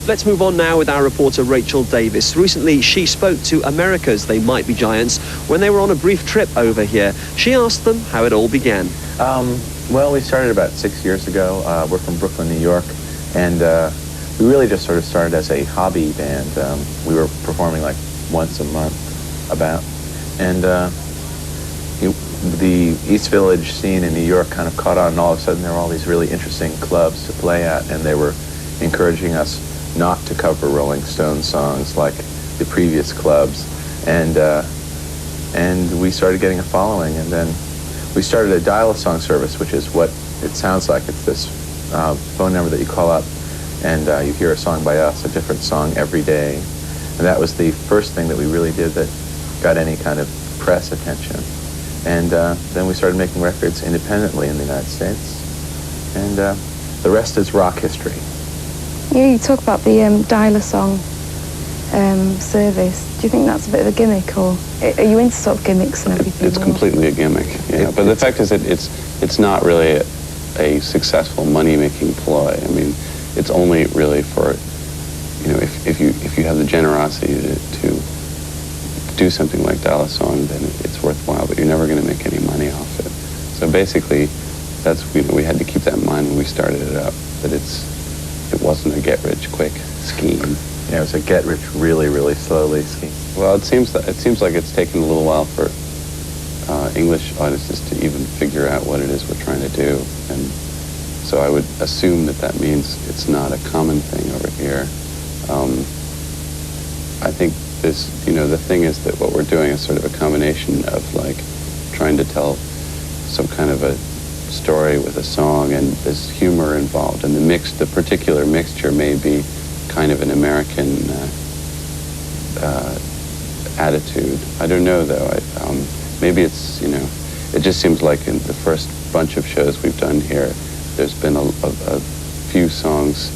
Let's move on now with our reporter Rachel Davis. Recently, she spoke to America's They Might Be Giants when they were on a brief trip over here. She asked them how it all began. Well, we started about 6 years ago. We're from Brooklyn, New York, and we really just sort of started as a hobby band. We were performing like once a month about, and the East Village scene in New York kind of caught on, and all of a sudden there were all these really interesting clubs to play at, and they were encouraging us not to cover Rolling Stones songs like the previous clubs, and we started getting a following, and then we started a dial-a-song service, which is what it sounds like. It's this phone number that you call up, and you hear a song by us, a different song every day, and that was the first thing that we really did that got any kind of press attention, and then we started making records independently in the United States, and the rest is rock history. Yeah, you talk about the dial-a-song service. Do you think that's a bit of a gimmick, or are you into sort of gimmicks and everything? It's completely a gimmick, yeah. But the fact is that it's not really a successful money-making ploy. I mean, it's only really for, you know, if you have the generosity to do something like dial-a-song, then it's worthwhile, but you're never going to make any money off it. So basically, that's, you know, we had to keep that in mind when we started it up, that it wasn't a get-rich-quick scheme. Yeah, it was a get-rich really, really slowly scheme. Well, it seems like it's taken a little while for English audiences to even figure out what it is we're trying to do, and so I would assume that means it's not a common thing over here. I think this, you know, the thing is that what we're doing is sort of a combination of like trying to tell some kind of a story with a song, and there's humor involved, and the particular mixture may be kind of an American attitude. I don't know though. Maybe it's, you know, it just seems like in the first bunch of shows we've done here, there's been a few songs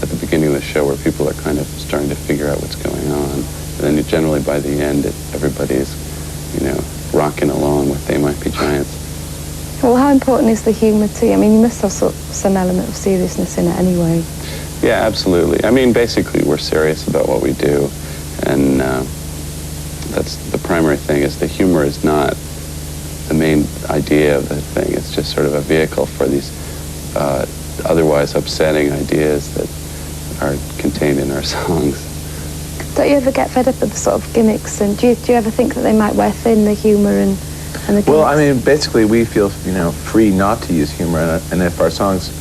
at the beginning of the show where people are kind of starting to figure out what's going on, and then generally by the end everybody's, you know, rocking along with They Might Be Giants. Well, how important is the humour to you? I mean, you must have some element of seriousness in it anyway. Yeah, absolutely. I mean, basically, we're serious about what we do, and that's the primary thing. Is the humor is not the main idea of the thing. It's just sort of a vehicle for these otherwise upsetting ideas that are contained in our songs. Don't you ever get fed up with the sort of gimmicks? And do you ever think that they might wear thin, the humour and the gimmicks? Well, I mean, basically, we feel, you know, free not to use humor, and if our songs,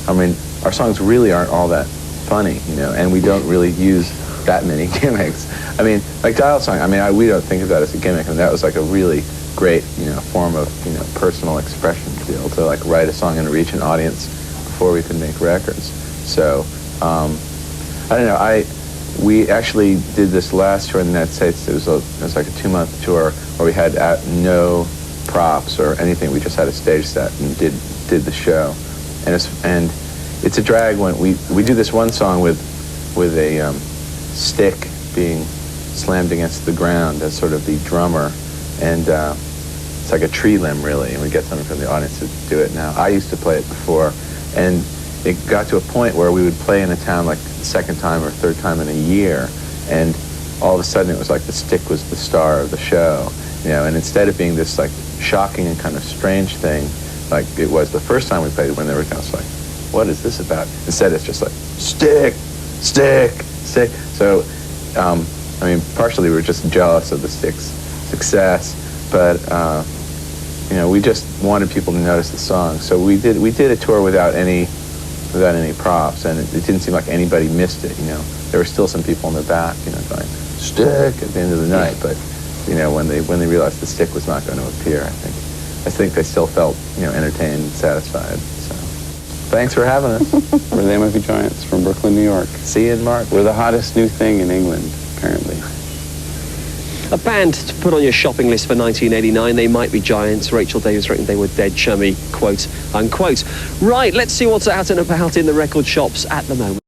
I mean, our songs really aren't all that funny, you know, and we don't really use that many gimmicks. I mean, like dial-a-song, I mean, we don't think of that as a gimmick, and that was like a really great, you know, form of, you know, personal expression to be able to like write a song and reach an audience before we could make records. So, I don't know, we actually did this last tour in the United States. It was like a 2-month tour where we had no props or anything. We just had a stage set and did the show, and it's a drag when we do this one song with a stick being slammed against the ground as sort of the drummer, and it's like a tree limb really, and we get someone from the audience to do it now. I used to play it before, and it got to a point where we would play in a town like the second time or third time in a year, and all of a sudden it was like the stick was the star of the show, you know, and instead of being this like shocking and kind of strange thing like it was the first time we played, when they were kind of like, what is this about? Instead it's just like, stick, stick, stick. So, I mean, partially we were just jealous of the Stick's success, but, you know, we just wanted people to notice the song. So we did a tour without any props, and it didn't seem like anybody missed it, you know. There were still some people in the back, you know, going, stick, at the end of the night, but, you know, when they realized the stick was not going to appear, I think they still felt, you know, entertained and satisfied, so. Thanks for having us. We're They Might Be Giants from Brooklyn, New York. See you in March. We're the hottest new thing in England, apparently. A band to put on your shopping list for 1989. They Might Be Giants. Rachel Davis reckoned they were dead chummy, quote unquote. Right, let's see what's out and about in the record shops at the moment.